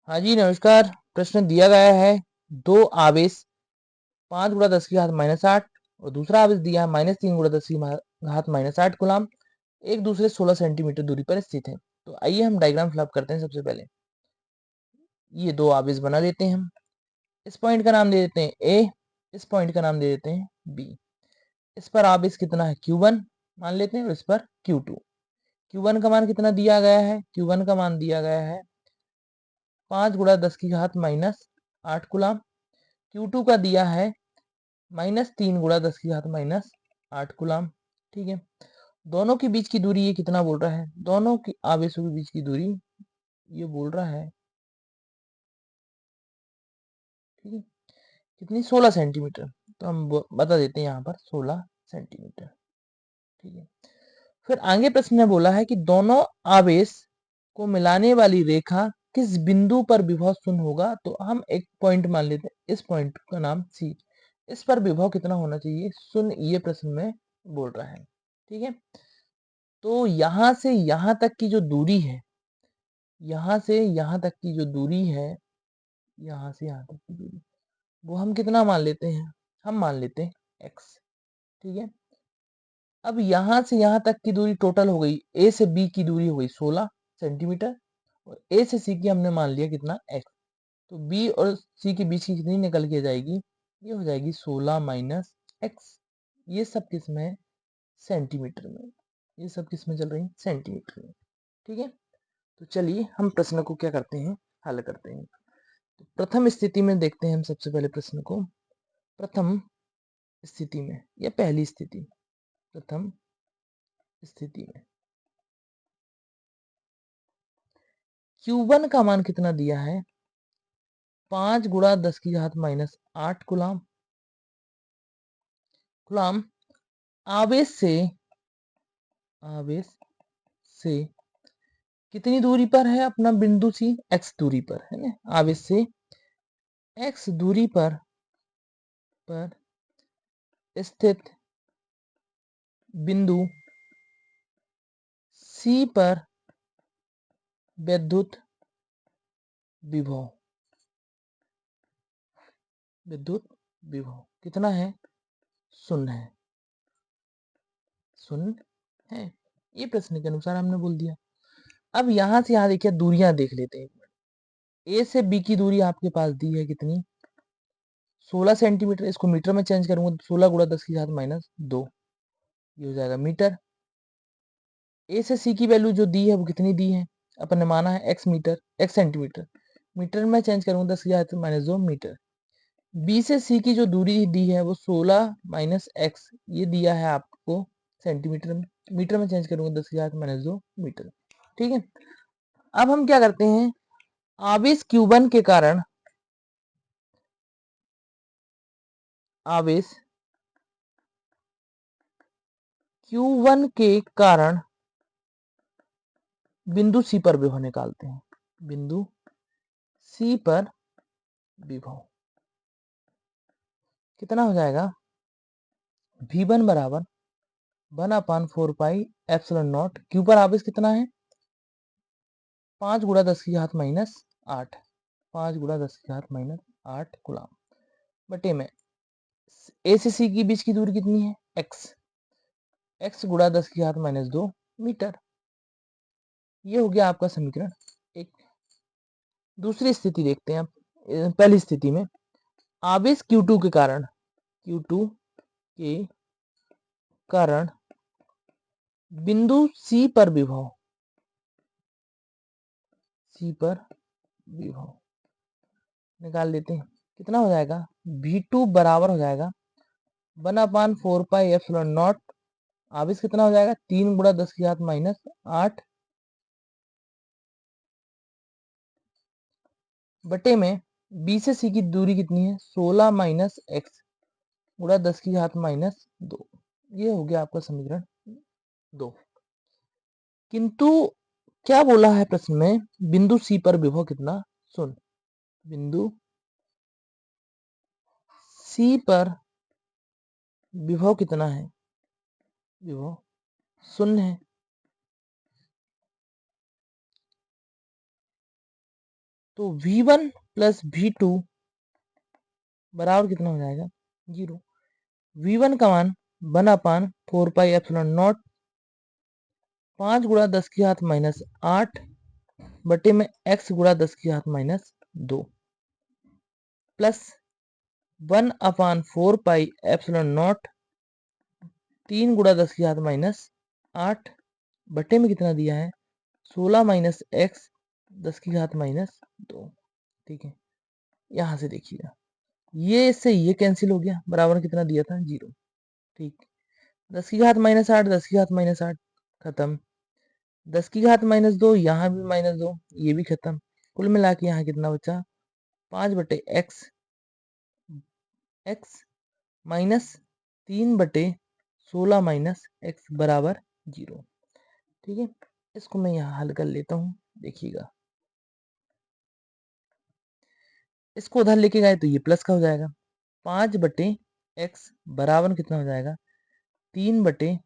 हाँ जी नमस्कार। प्रश्न दिया गया है दो आवेश 5 गुणा 10 की घात -8 और दूसरा आवेश दिया है -3 गुणा 10 की घात -8 कूलम एक दूसरे 16 सेंटीमीटर दूरी पर स्थित है। तो आइए हम डायग्राम फिलअप करते हैं। सबसे पहले ये दो आवेश बना लेते हैं हम। इस पॉइंट का नाम दे देते हैं ए, इस पॉइंट का नाम दे देते हैं बी। इस पर आवेश कितना है Q1 मान लेते हैं और इस पर Q2। Q1 का मान कितना दिया गया है? Q1 का मान दिया गया है 5 गुणा 10 की घात -8 कूलम। Q2 का दिया है -3 गुणा 10 की घात -8 कूलम। ठीक है, दोनों के बीच की दूरी ये कितना बोल रहा है? दोनों की आवेशों के बीच की दूरी ये बोल रहा है, ठीक है, कितनी 16 सेंटीमीटर। तो हम बता देते हैं यहाँ पर 16 सेंटीमीटर। ठीक है, फिर आगे प्रश्न में बोला है कि दोनों आवेश को मिलाने वाली रेखा किस बिंदु पर विभव शून्य होगा। तो हम एक पॉइंट मान लेते हैं, इस पॉइंट का नाम सी। इस पर विभव कितना होना चाहिए? शून्य, ये प्रश्न में बोल रहा है। ठीक है, तो यहां से यहां तक की जो दूरी है, यहां से यहां तक की जो दूरी है, यहां से यहां तक की दूरी, वो हम कितना मान लेते हैं? हम मान लेते हैं x। ठीक है, अब यहां से यहां तक की दूरी टोटल हो गई, a से b की दूरी हो गई 16 सेंटीमीटर और a से c की हमने मान लिया कितना x। तो b और c के बीच की कितनी निकल के जाएगी? ये हो जाएगी 16 माइनस x। ये सब किस में है? सेंटीमीटर में। ये सब किस में चल रही है? सेंटीमीटर में। ठीक है, तो चलिए हम प्रश्न को क्या करते हैं, हल करते हैं। तो प्रथम स्थिति में देखते हैं हम सबसे पहले प्रश्न को। प्रथम स्थिति में या पहली स्थिति, प्रथम स्थिति में Q1 का मान कितना दिया है? 5 गुणा 10 की घात -8 कूलम। कूलम आवेश से कितनी दूरी पर है? अपना बिंदु सी x दूरी पर है ना। आवेश से x दूरी पर स्थित बिंदु C पर विद्युत विभव कितना है? शून्य है। शून्य है, ये प्रश्न के अनुसार हमने बोल दिया। अब यहां से यहां देखिए, दूरियां देख लेते हैं। ए से बी की दूरी आपके पास दी है कितनी? 16 सेंटीमीटर। इसको मीटर में चेंज करूंगा तो 16 गुणा 10 की घात -2, ये हो जाएगा मीटर। ए से सी की वैल्यू जो दी है वो कितनी दी है? अपन ने माना है x metre, x centimetre. Metre में चेंज करूंगा 10 की घात -2 मीटर। बी से सी की जो दूरी दी है वो 16 माइनस x, ये दिया है आपको सेंटीमीटर में। मीटर में चेंज करूंगा 10 की घात -2 मीटर। ठीक है, अब हम क्या करते हैं? आवेश Q1 के कारण, आवेश Q1 के कारण बिंदु C पर विभव निकालते हैं। बिंदु C पर विभव कितना हो जाएगा? V1 बराबर 1/4 पाई एप्सिलॉन नॉट। Q पर आवेश कितना है? 5 गुणा 10 की घात -8, 5 गुणा 10 की घात -8 कूलम बटे में ए से सी के बीच की दूरी कितनी है? x गुणा 10 की घात -2 मीटर। ये हो गया आपका समीकरण एक। दूसरी स्थिति देखते हैं आप। पहली स्थिति में आवेश Q2 के कारण बिंदु C पर विभव निकाल लेते हैं। कितना हो जाएगा? V2 बराबर हो जाएगा 1/4 पाई एप्सिलॉन नॉट। आवेश कितना हो जाएगा? 3 गुणा 10 की घात -8 बटे में B से C की दूरी कितनी है? 16 माइनस x गुणा 10 की घात -2। ये हो गया आपका समीकरण 2। किंतु क्या बोला है प्रश्न में? बिंदु C पर विभव कितना? शून्य। बिंदु C पर विभव कितना है? विभव शून्य है। तो v1 प्लस v2 बराबर कितना हो जाएगा 0। v1 का मान 1/4πε0 5 गुणा 10 की घात माइनस 8 बटे में x गुणा 10 की घात माइनस 2 प्लस 1/4πε0 3 गुणा 10 की घात माइनस 8 बटे में कितना दिया है 16 माइनस x 10 की घात माइनस 2। ठीक है, यहां से देखिएगा ये इससे ये कैंसिल हो गया, बराबर कितना दिया था 0। ठीक, 10 की घात माइनस 8 10 की घात माइनस 8 खत्म, 10 की घात माइनस 2 यहाँ भी माइनस 2 ये भी खत्म। कुल मिला के यहाँ कितना बचा 5 बटे एक्स माइनस 3 बटे 16 माइनस एक्स बराबर 0। ठीक है, इसको मैं यहाँ हल कर लेता हूँ, देखिएगा इसको उधर लेके गए तो ये प्लस का हो जाएगा। 5 बटे एक्स बराबर कितना हो जाएगा 3 बटे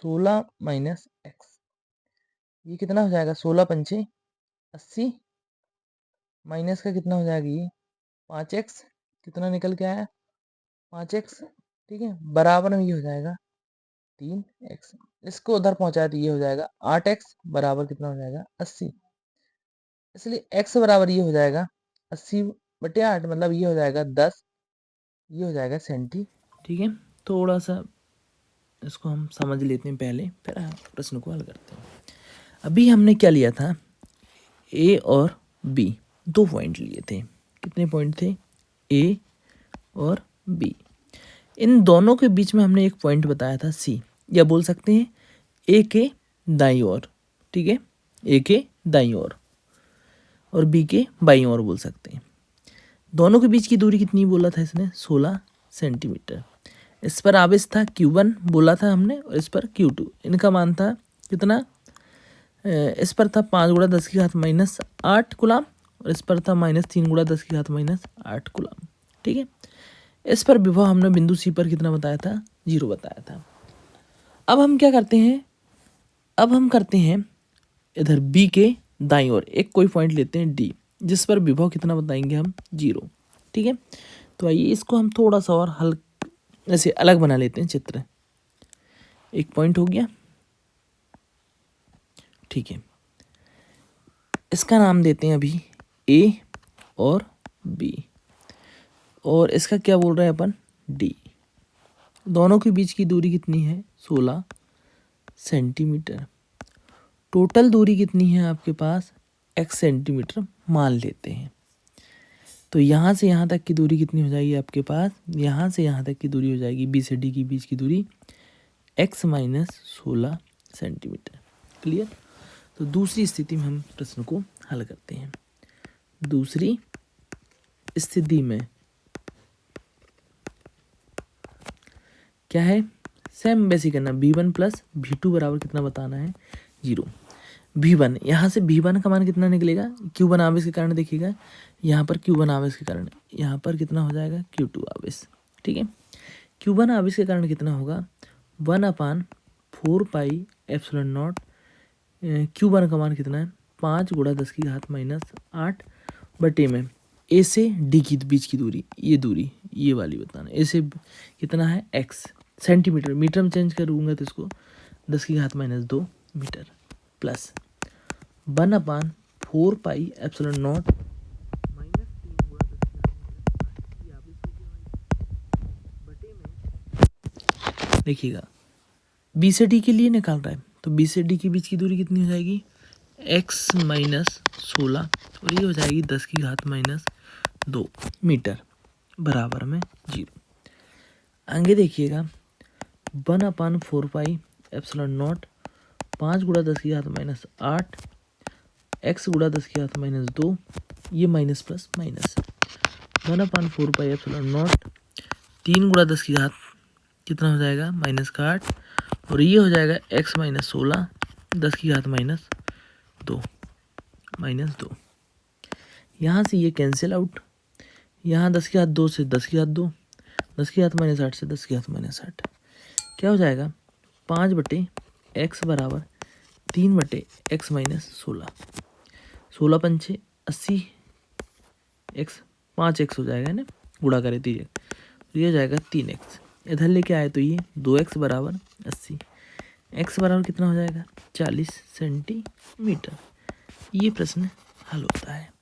16 माइनस एक्स। ये कितना हो जाएगा 16 पंचे 80 माइनस का कितना हो जाएगा ये 5x कितना निकल के आया 5x। ठीक है, बराबर में ये हो जाएगा 3x। इसको उधर पहुंचाया तो ये हो जाएगा 8x बराबर कितना हो जाएगा 80। इसलिए x बराबर ये हो जाएगा 80 बटे 8 मतलब ये हो जाएगा 10, ये हो जाएगा सेंटी। ठीक है, थोड़ा सा इसको हम समझ लेते हैं पहले, फिर प्रश्न को हल करते हैं। अभी हमने क्या लिया था a और b, 2 पॉइंट लिए थे। कितने पॉइंट थे a और b, इन दोनों के बीच में हमने एक पॉइंट बताया था c, या बोल सकते हैं a के दाईं ओर। ठीक है, a के दाईं ओर और b के बाईं ओर बोल सकते हैं। दोनों के बीच की दूरी कितनी बोला था इसने 16 सेंटीमीटर। इस पर आवेश था q1 बोला था हमने और इस पर q2। इनका मान था कितना, इस पर था 5 गुणा 10 की घात माइनस 8 कूलम और इस पर था माइनस 3 गुणा 10 की घात माइनस 8 कूलम। ठीक है, इस पर विभव हमने बिंदु सी पर कितना बताया था 0 बताया था। अब हम क्या करते हैं, अब हम करते हैं इधर b के दाईं ओर एक कोई पॉइंट लेते हैं d, जिस पर विभव कितना बताएंगे हम 0। ठीक है, तो आइए इसको हम थोड़ा सा और हल ऐसे अलग बना लेते हैं चित्र। एक पॉइंट हो गया, ठीक है, इसका नाम देते हैं अभी a और b और इसका क्या बोल रहे हैं अपन d। दोनों के बीच की दूरी कितनी है 16 सेंटीमीटर। टोटल दूरी कितनी है आपके पास x सेंटीमीटर मान लेते हैं। तो यहाँ से यहाँ तक की दूरी कितनी हो जाएगी आपके पास, यहाँ से यहाँ तक की दूरी हो जाएगी b से d के बीच की दूरी x माइनस 16 सेंटीमीटर। क्लियर। तो दूसरी स्थिति में हम प्रश्न को हल करते हैं। दूसरी स्थिति में क्या है, सेम बेसिक करना, v1 प्लस v2 बराबर कितना बताना है 0। v1 यहाँ से v1 का मान कितना निकलेगा q1 आवेश के कारण, देखिएगा यहाँ पर q1 आवेश के कारण यहाँ पर कितना हो जाएगा q2 आवेश। ठीक है, q1 आवेश के कारण कितना होगा 1/4πε0। q1 का मान कितना है 5 गुणा 10 की घात माइनस 8 बटे में a से d की बीच की दूरी, ये दूरी ये वाली बताना, a से कितना है x सेंटीमीटर, मीटर में चेंज करूँगा तो इसको 10 की घात माइनस 2 मीटर प्लस 1/4πε0 देखिएगा बी से डी के लिए निकाल रहा है, तो बी से डी के बीच की दूरी कितनी हो जाएगी x माइनस 16 और ये हो जाएगी 10 की घात माइनस 2 मीटर बराबर में 0। आगे देखिएगा 1/4πε0 5 गुणा 10 की घात माइनस 8 x गुणा 10 की घात माइनस 2, ये माइनस प्लस माइनस 1/4πε0 3 गुणा 10 की घात कितना हो जाएगा माइनस का 8 और ये हो जाएगा x माइनस 16 10 की घात माइनस 2 यहाँ से ये कैंसिल आउट, यहाँ 10 की घात 2 से 10 की घात 2, 10 की घात माइनस 8 से 10 की घात माइनस 8 क्या हो जाएगा 5 बटे x बराबर 3 बटे x माइनस 16, 16 पंचे 80 एक्स 5x हो जाएगा ना, गुणा करें तो ये हो जाएगा 3x। इधर लेके आए तो ये 2x बराबर 80। x बराबर कितना हो जाएगा 40 सेंटीमीटर। ये प्रश्न हल होता है।